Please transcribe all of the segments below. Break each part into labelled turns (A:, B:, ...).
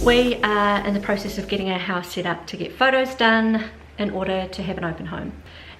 A: We are in the process of getting our house set up to get photos done in order to have an open home.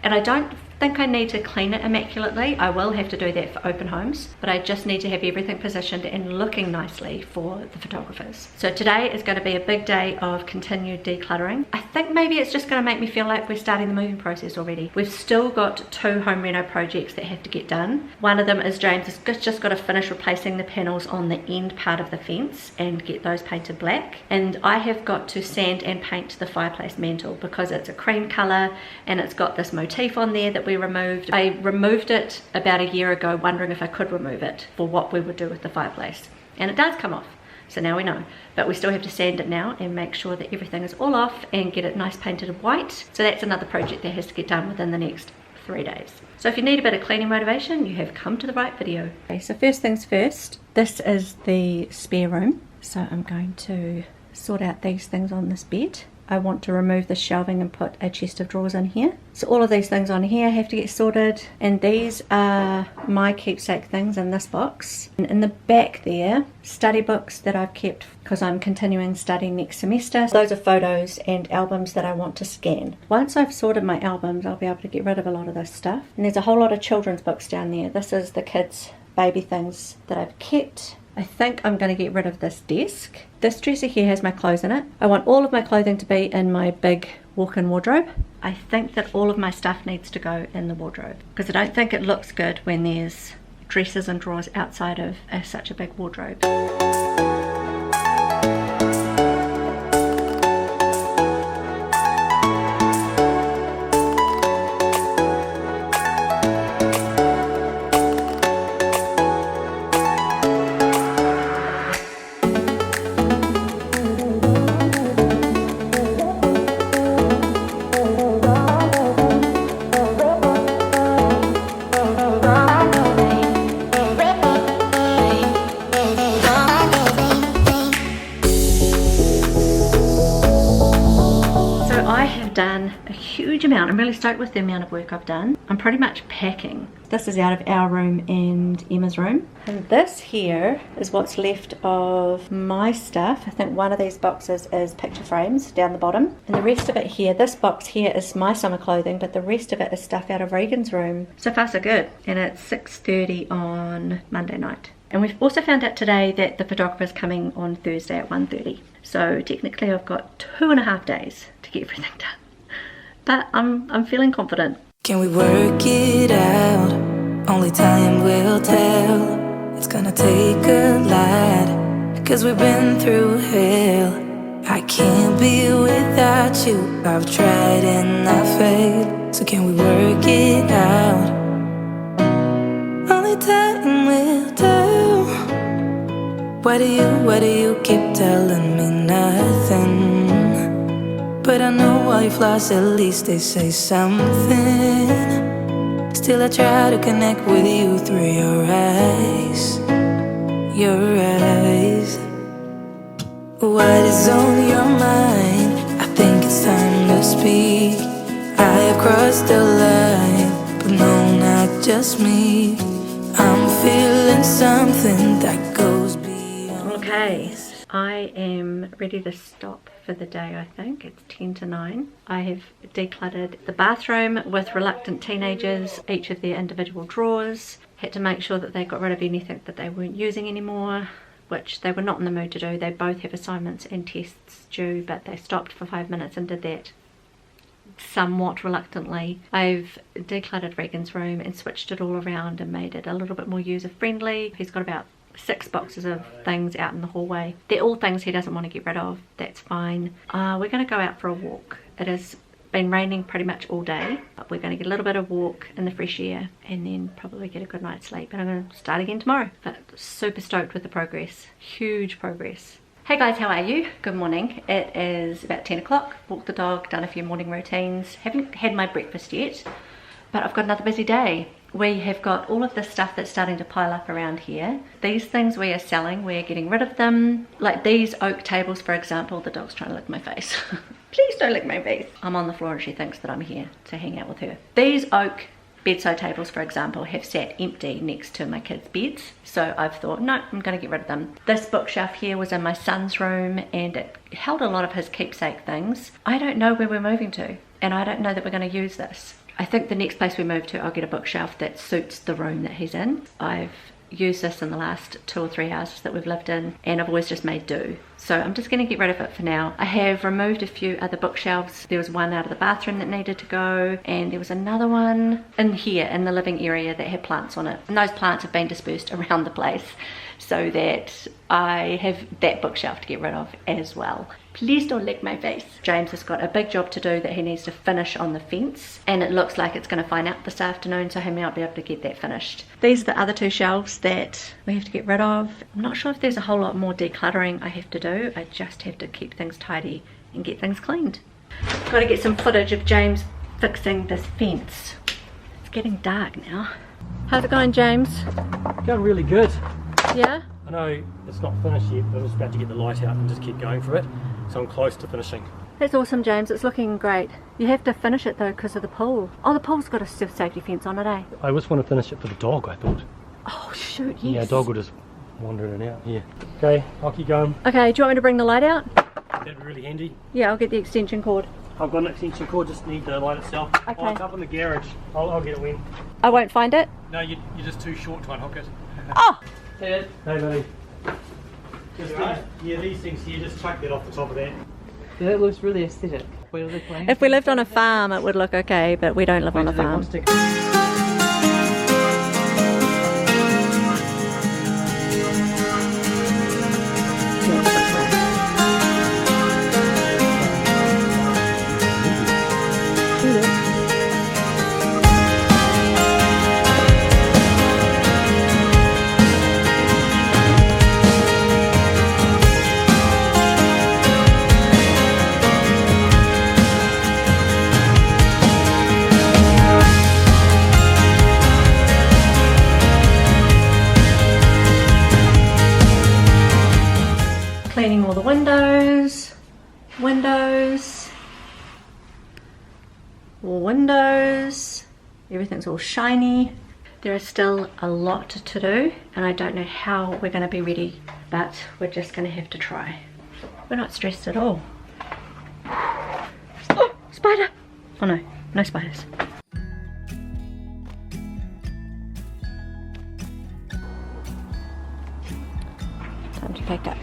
A: And I don't think I need to clean it immaculately. I will have to do that for open homes, but I just need to have everything positioned and looking nicely for the photographers. So today is going to be a big day of continued decluttering. I think maybe it's just going to make me feel like we're starting the moving process already. We've still got 2 home reno projects that have to get done. One of them is James has just got to finish replacing the panels on the end part of the fence and get those painted black. And I have got to sand and paint the fireplace mantle because it's a cream colour and it's got this motif on there that we removed. I removed it about a year ago wondering if I could remove it for what we would do with the fireplace, and it does come off, so now we know, but we still have to sand it now and make sure that everything is all off and get it nice painted white. So that's another project that has to get done within the next 3 days. So if you need a bit of cleaning motivation, you have come to the right video. Okay, so first things first, this is the spare room, so I'm going to sort out these things on this bed. I want to remove the shelving and put a chest of drawers in here. So all of these things on here have to get sorted, and these are my keepsake things in this box. And in the back there, study books that I've kept because I'm continuing studying next semester. Those are photos and albums that I want to scan. Once I've sorted my albums, I'll be able to get rid of a lot of this stuff. And there's a whole lot of children's books down there. This is the kids' baby things that I've kept. I think I'm going to get rid of this desk. This dresser here has my clothes in it. I want all of my clothing to be in my big walk-in wardrobe. I think that all of my stuff needs to go in the wardrobe because I don't think it looks good when there's dressers and drawers outside of such a big wardrobe. Done a huge amount. I'm really stoked with the amount of work I've done. I'm pretty much packing. This is out of our room and Emma's room. And this here is what's left of my stuff. I think one of these boxes is picture frames down the bottom. And the rest of it here, this box here is my summer clothing, but the rest of it is stuff out of Regan's room. So far so good. And it's 6:30 on Monday night. And we've also found out today that the photographer's coming on Thursday at 1:30. So technically I've got 2.5 days to get everything done. But I'm feeling confident.
B: Can we work it out? Only time will tell. It's gonna take a lot, 'cause we've been through hell. I can't be without you. I've tried and I failed. So can we work it out? Only time will tell. Why do you keep telling me nothing? But I know while you flash, at least they say something. Still I try to connect with you through your eyes. Your eyes. What is on your mind? I think it's time to speak. I have crossed the line, but no, not just me. I'm feeling something that goes beyond.
A: Okay, I am ready to stop for the day. I think it's 10 to 9. I have decluttered the bathroom with reluctant teenagers, each of their individual drawers. Had to make sure that they got rid of anything that they weren't using anymore, which they were not in the mood to do. They both have assignments and tests due, but they stopped for 5 minutes and did that somewhat reluctantly. I've decluttered Regan's room and switched it all around and made it a little bit more user friendly. He's got about 6 boxes of things out in the hallway. They're all things he doesn't want to get rid of. That's fine. We're going to go out for a walk. It has been raining pretty much all day, but we're going to get a little bit of walk in the fresh air and then probably get a good night's sleep, and I'm going to start again tomorrow. But super stoked with the progress. Huge progress. Hey guys, how are you? Good morning. It is about 10 o'clock. Walked the dog, done a few morning routines. Haven't had my breakfast yet, but I've got another busy day. We have got all of this stuff that's starting to pile up around here. These things we are selling, we're getting rid of them. Like these oak tables, for example. The dog's trying to lick my face. Please don't lick my face. I'm on the floor and she thinks that I'm here to hang out with her. These oak bedside tables, for example, have sat empty next to my kids' beds. So I've thought, no, I'm going to get rid of them. This bookshelf here was in my son's room and it held a lot of his keepsake things. I don't know where we're moving to, and I don't know that we're going to use this. I think the next place we move to, I'll get a bookshelf that suits the room that he's in. I've used this in the last 2 or 3 houses that we've lived in, and I've always just made do. So I'm just going to get rid of it for now. I have removed a few other bookshelves. There was one out of the bathroom that needed to go, and there was another one in here in the living area that had plants on it. And those plants have been dispersed around the place so that I have that bookshelf to get rid of as well. Please don't lick my face. James has got a big job to do that he needs to finish on the fence, and it looks like it's going to fine out this afternoon, so he might be able to get that finished. These are the other 2 shelves that we have to get rid of. I'm not sure if there's a whole lot more decluttering I have to do. I just have to keep things tidy and get things cleaned. Got to get some footage of James fixing this fence. It's getting dark now. How's it going, James?
C: Going really good.
A: Yeah?
C: I know it's not finished yet, but I was about to get the light out and just keep going for it. So I'm close to finishing.
A: That's awesome, James. It's looking great. You have to finish it though because of the pool. Oh, the pool's got a safety fence on it, eh?
C: I just want to finish it for the dog, I thought.
A: Oh, shoot, yes.
C: Yeah, dog will just wander in and out. Yeah. Okay, I'll keep going.
A: Okay, do you want me to bring the light out?
C: That'd be really handy.
A: Yeah, I'll get the extension cord.
C: I've got an extension cord, just need the light itself.
A: Okay.
C: Oh, it's up in the garage. I'll get it when.
A: I won't find it?
C: No, you're just too short to unhook it.
A: Oh!
C: Hey, buddy. Yeah, these things here, just chuck that off the top of that.
D: Yeah, it looks really aesthetic. Where are they playing?
A: If we lived on a farm, it would look okay, but we don't live on a farm. Cleaning all the windows, everything's all shiny. There is still a lot to do and I don't know how we're going to be ready, but we're just going to have to try. We're not stressed at all. Oh, spider! Oh no, no spiders. Time to pack up.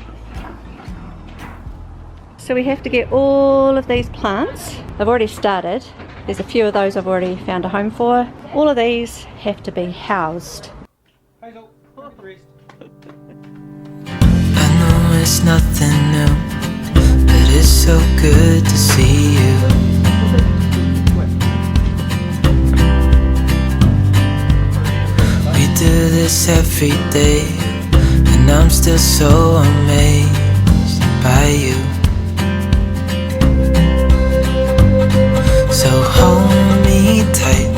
A: So we have to get all of these plants. I've already started. There's a few of those I've already found a home for. All of these have to be housed.
B: I know it's nothing new, but it's so good to see you. We do this every day, and I'm still so amazed by you. So hold me tight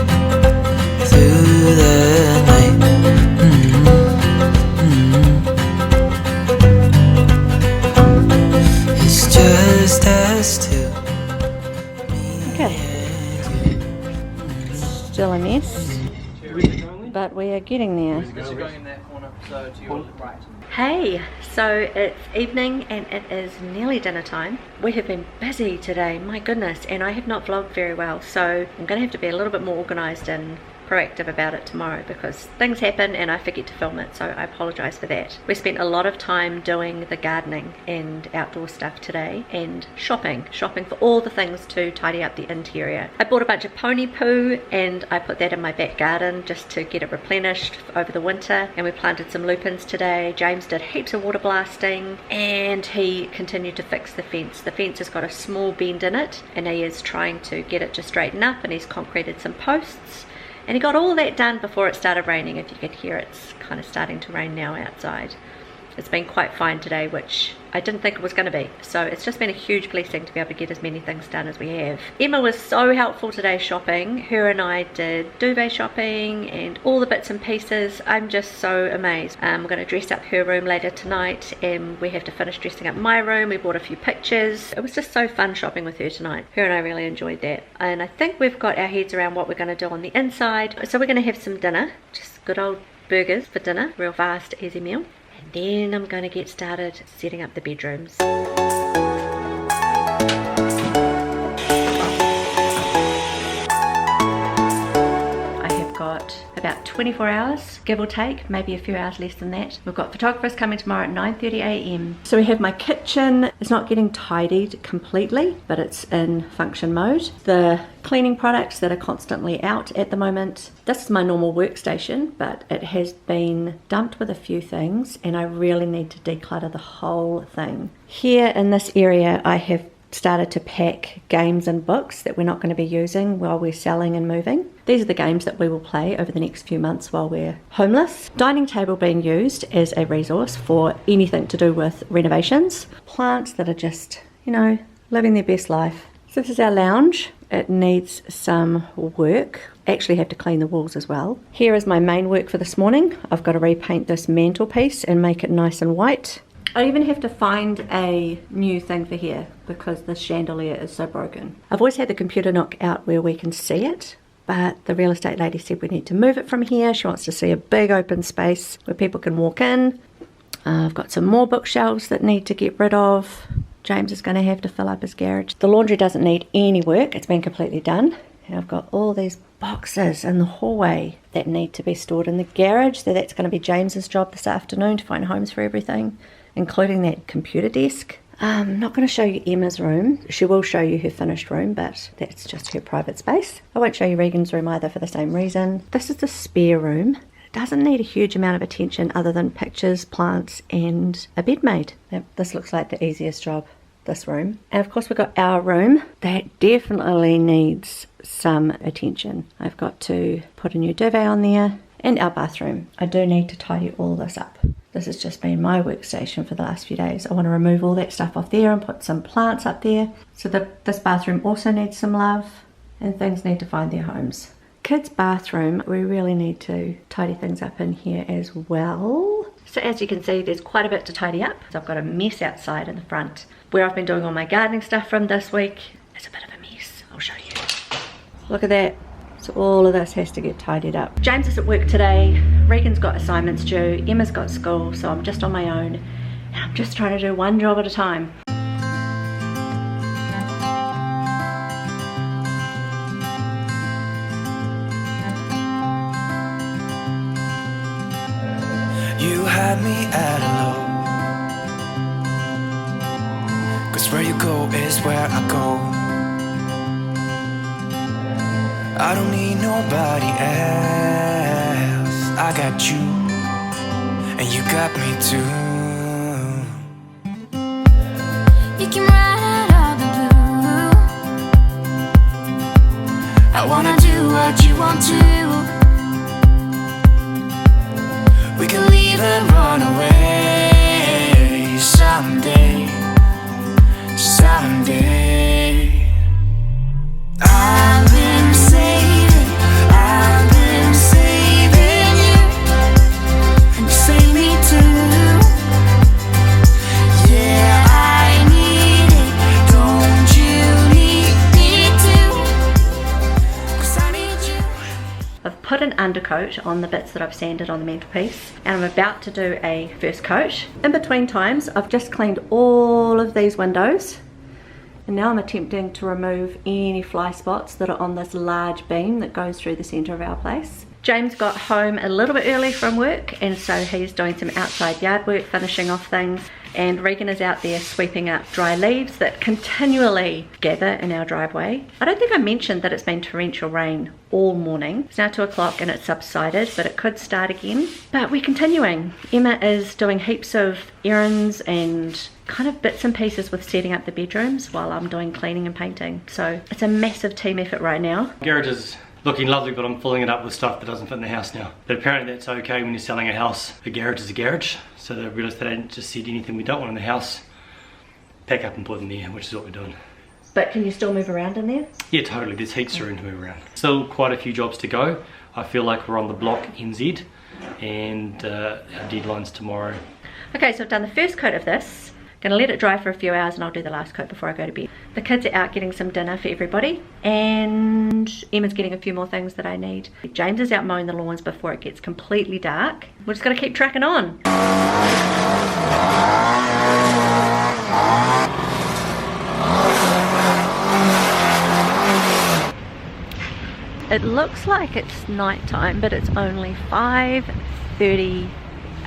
B: through the night. It's just us two.
A: Okay. Still a mess, but we are getting there.
D: This is going in that corner, so to your right.
A: Hey, so it's evening and it is nearly dinner time. We have been busy today, my goodness, and I have not vlogged very well, so I'm going to have to be a little bit more organised and proactive about it tomorrow because things happen and I forget to film it, so I apologise for that. We spent a lot of time doing the gardening and outdoor stuff today and shopping for all the things to tidy up the interior. I bought a bunch of pony poo and I put that in my back garden just to get it replenished over the winter, and we planted some lupins today. James did heaps of water blasting and he continued to fix the fence. The fence has got a small bend in it and he is trying to get it to straighten up, and he's concreted some posts. And he got all that done before it started raining. If you could hear, it's kind of starting to rain now outside. It's been quite fine today, which I didn't think it was going to be. So it's just been a huge blessing to be able to get as many things done as we have. Emma was so helpful today shopping. Her and I did duvet shopping and all the bits and pieces. I'm just so amazed. We're going to dress up her room later tonight, and we have to finish dressing up my room. We bought a few pictures. It was just so fun shopping with her tonight. Her and I really enjoyed that. And I think we've got our heads around what we're going to do on the inside. So we're going to have some dinner, just good old burgers for dinner, real fast, easy meal. And then I'm going to get started setting up the bedrooms. Got about 24 hours, give or take, maybe a few hours less than that. We've got photographers coming tomorrow at 9:30 a.m. So we have my kitchen. It's not getting tidied completely, but it's in function mode. The cleaning products that are constantly out at the moment. This is my normal workstation, but it has been dumped with a few things, and I really need to declutter the whole thing. Here in this area, I have started to pack games and books that we're not going to be using while we're selling and moving. These are the games that we will play over the next few months while we're homeless. Dining table being used as a resource for anything to do with renovations. Plants that are just, you know, living their best life. So this is our lounge. It needs some work. Actually have to clean the walls as well. Here is my main work for this morning. I've got to repaint this mantelpiece and make it nice and white. I even have to find a new thing for here because the chandelier is so broken. I've always had the computer nook out where we can see it, but the real estate lady said we need to move it from here. She wants to see a big open space where people can walk in. I've got some more bookshelves that need to get rid of. James is going to have to fill up his garage. The laundry doesn't need any work. It's been completely done. And I've got all these boxes in the hallway that need to be stored in the garage. So that's going to be James's job this afternoon to find homes for everything, including that computer desk. I'm not going to show you Emma's room. She will show you her finished room, but that's just her private space. I won't show you Regan's room either for the same reason. This is the spare room. It doesn't need a huge amount of attention other than pictures, plants, and a bed made. This looks like the easiest job, this room. And of course we've got our room. That definitely needs some attention. I've got to put a new duvet on there. And our bathroom. I do need to tidy all this up. This has just been my workstation for the last few days. I want to remove all that stuff off there and put some plants up there. So this bathroom also needs some love, and things need to find their homes. Kids' bathroom, we really need to tidy things up in here as well. So as you can see, there's quite a bit to tidy up. So I've got a mess outside in the front. Where I've been doing all my gardening stuff from this week is a bit of a mess. I'll show you. Look at that. So all of this has to get tidied up. James is at work today. Regan's got assignments due. Emma's got school, so I'm just on my own. And I'm just trying to do one job at a time.
B: You had me at a low, 'cause where you go is where I go. I don't need nobody else. I got you, and you got me too. You can ride all the blue. I wanna do what you want to. We can leave and run away someday, someday. I've been saving you, and you save me too. Yeah, I need it, don't you need me too? 'Cause I need you.
A: I've put an undercoat on the bits that I've sanded on the mantelpiece, and I'm about to do a first coat. In between times, I've just cleaned all of these windows. And now I'm attempting to remove any fly spots that are on this large beam that goes through the centre of our place. James got home a little bit early from work, and so he's doing some outside yard work, finishing off things. And Regan is out there sweeping up dry leaves that continually gather in our driveway. I don't think I mentioned that it's been torrential rain all morning. It's now 2 o'clock and it's subsided, but it could start again. But we're continuing. Emma is doing heaps of errands and kind of bits and pieces with setting up the bedrooms while I'm doing cleaning and painting. So it's a massive team effort right now.
C: Garage is looking lovely, but I'm filling it up with stuff that doesn't fit in the house now. But apparently that's okay when you're selling a house. A garage is a garage, so the real estate agent just said anything we don't want in the house, pack up and put in there, which is what we're doing.
A: But can you still move around in there?
C: Yeah, totally. There's heaps of room to move around. Still quite a few jobs to go. I feel like we're on the block NZ, and our deadline's tomorrow.
A: Okay, so I've done the first coat of this. Gonna let it dry for a few hours and I'll do the last coat before I go to bed. The kids are out getting some dinner for everybody, and Emma's getting a few more things that I need. James is out mowing the lawns before it gets completely dark. We're just gonna keep tracking on. It looks like it's night time, but it's only 5:38,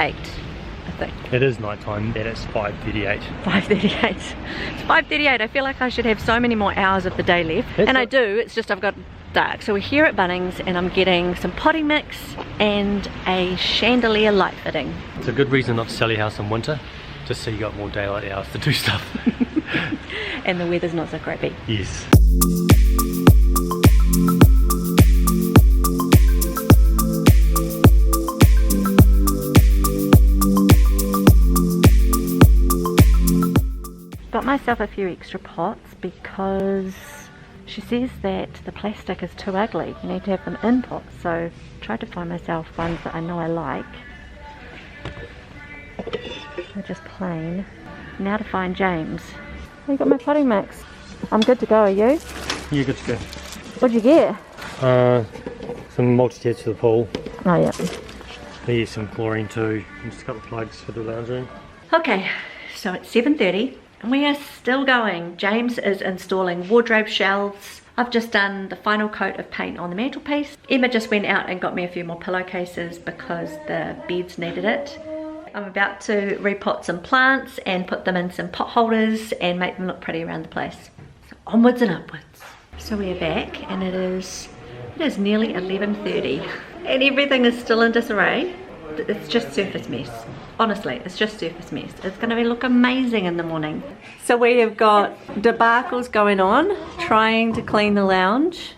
A: I think.
C: It is night time, and it's 5:38.
A: 5:38. It's 5:38. I feel like I should have so many more hours of the day left. And I do, it's just I've got dark. So we're here at Bunnings and I'm getting some potting mix and a chandelier light fitting.
C: It's a good reason not to sell your house in winter, just so you got more daylight hours to do stuff.
A: And the weather's not so crappy.
C: Yes.
A: Got myself a few extra pots because she says that the plastic is too ugly. You need to have them in pots. So tried to find myself ones that I know I like. They're just plain. Now to find James. You got my potting mix. I'm good to go, are you?
C: Yeah, good to go.
A: What'd you get?
C: Some multi-teds for the pool.
A: Oh yeah.
C: Yeah, some chlorine too. And just a couple of plugs for the lounge room.
A: Okay, so it's 7:30 and we are still going. James is installing wardrobe shelves. I've just done the final coat of paint on the mantelpiece. Emma just went out and got me a few more pillowcases because the beds needed it. I'm about to repot some plants and put them in some pot holders and make them look pretty around the place. So onwards and upwards. So we're back and it is nearly 11:30 and everything is still in disarray. It's just surface mess. Honestly, it's just surface mess. It's going to look amazing in the morning. So we have got debacles going on, trying to clean the lounge.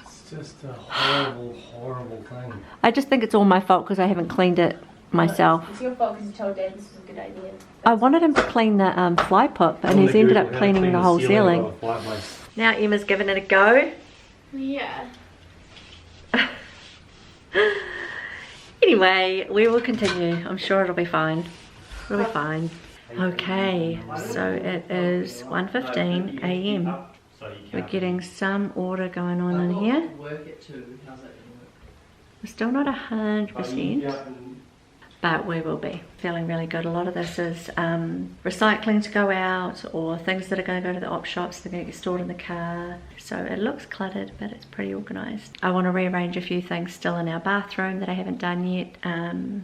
C: It's just a horrible, horrible thing.
A: I just think it's all my fault because I haven't cleaned it myself.
E: It's your fault because you told Dad this was a good idea.
A: I wanted him to clean the fly pop and he's ended up cleaning the whole ceiling. Now Emma's giving it a go.
E: Yeah.
A: Anyway, we will continue. I'm sure it'll be fine. It'll be fine. Okay, so it is 1:15 a.m. We're getting some order going on in here.
D: Work it too. How's that gonna work?
A: We're still not 100%, but we will be. Feeling really good. A lot of this is recycling to go out or things that are going to go to the op shops. They're going to get stored in the car. So it looks cluttered, but it's pretty organised. I want to rearrange a few things still in our bathroom that I haven't done yet.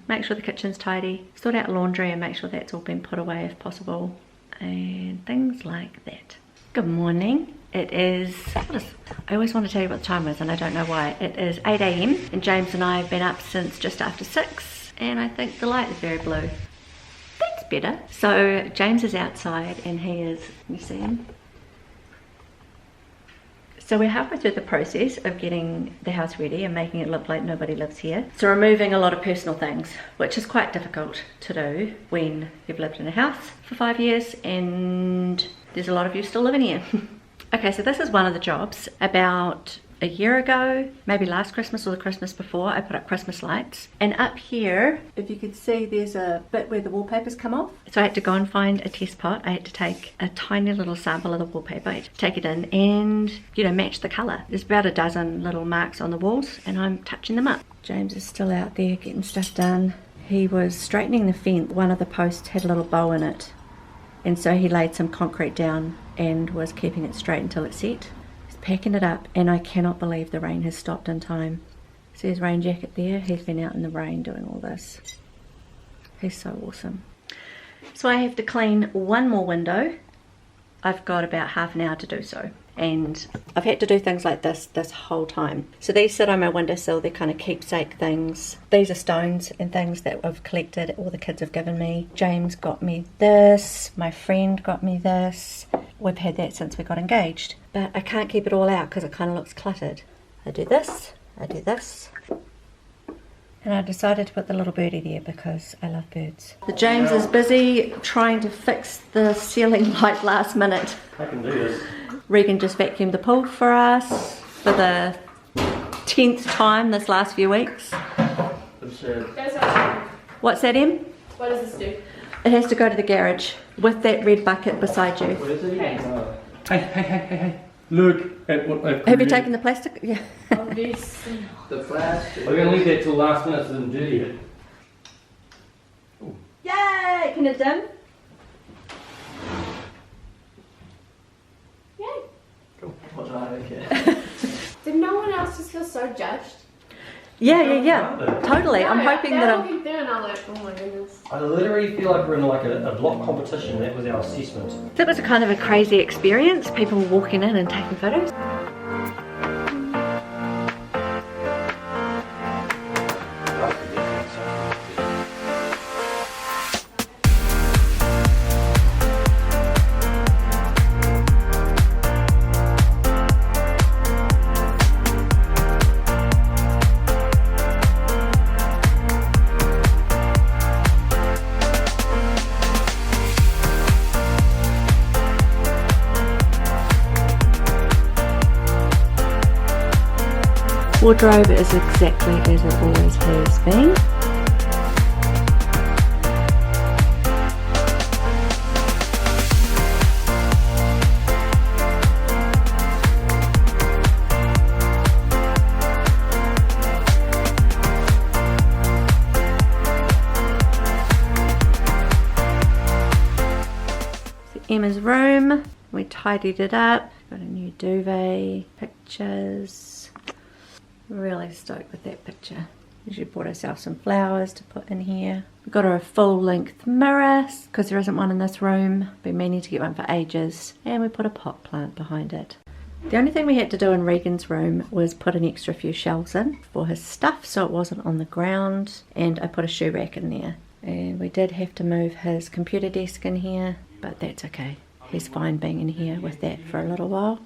A: Make sure the kitchen's tidy. Sort out laundry and make sure that's all been put away if possible. And things like that. Good morning. It is, I always want to tell you what the time is and I don't know why. It is 8 a.m. and James and I have been up since just after 6 and I think the light is very blue. That's better. So James is outside and he is, can you see him? So we're halfway through the process of getting the house ready and making it look like nobody lives here. So removing a lot of personal things, which is quite difficult to do when you've lived in a house for 5 years and there's a lot of you still living here. Okay, so this is one of the jobs. About a year ago, maybe last Christmas or the Christmas before, I put up Christmas lights. And up here, if you could see, there's a bit where the wallpapers come off. So I had to go and find a test pot. I had to take a tiny little sample of the wallpaper, I had to take it in and, you know, match the colour. There's about a dozen little marks on the walls and I'm touching them up. James is still out there getting stuff done. He was straightening the fence. One of the posts had a little bow in it. And so he laid some concrete down and was keeping it straight until it set. He's packing it up and I cannot believe the rain has stopped in time. See his rain jacket there? He's been out in the rain doing all this. He's so awesome. So I have to clean one more window. I've got about half an hour to do so. And I've had to do things like this whole time. So these sit on my windowsill, they're kind of keepsake things. These are stones and things that I've collected, all the kids have given me. James got me this, my friend got me this. We've had that since we got engaged. But I can't keep it all out because it kind of looks cluttered. I do this, I do this. And I decided to put the little birdie there because I love birds. The James is busy trying to fix the ceiling light last minute.
C: I can do this.
A: Regan just vacuumed the pool for us for the 10th time this last few weeks. What's that, Em?
E: What does this do?
A: It has to go to the garage with that red bucket beside you.
C: What is it? Hey. Look at what I've
A: Have you taken the plastic? Yeah.
E: Obviously.
D: The plastic.
C: We're going to leave that till last minute so it doesn't dirty it.
A: Yay! Can it dim?
E: Yay.
C: Cool.
D: Okay.
E: Did no one else just feel so judged?
A: Yeah. Totally. I'm hoping that I'm...
E: looking through and I'm like, oh my goodness.
C: I literally feel like we're in like a block competition. That was our assessment.
A: That was a kind of a crazy experience. People walking in and taking photos. Wardrobe is exactly as it always has been. So Emma's room, we tidied it up, got a new duvet, pictures. Really stoked with that picture. She bought herself some flowers to put in here. We got her a full length mirror because there isn't one in this room. Been meaning to get one for ages. And we put a pot plant behind it. The only thing we had to do in Regan's room was put an extra few shelves in for his stuff so it wasn't on the ground. And I put a shoe rack in there. And we did have to move his computer desk in here, but that's okay. He's fine being in here with that for a little while.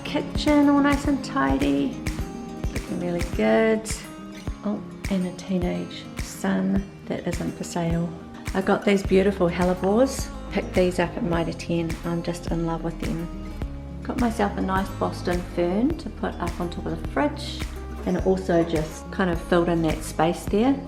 A: Kitchen all nice and tidy, looking really good. Oh, and a teenage son that isn't for sale. I got these beautiful hellebores, picked these up at Mitre 10. I'm just in love with them. Got myself a nice Boston fern to put up on top of the fridge, and it also just kind of filled in that space there.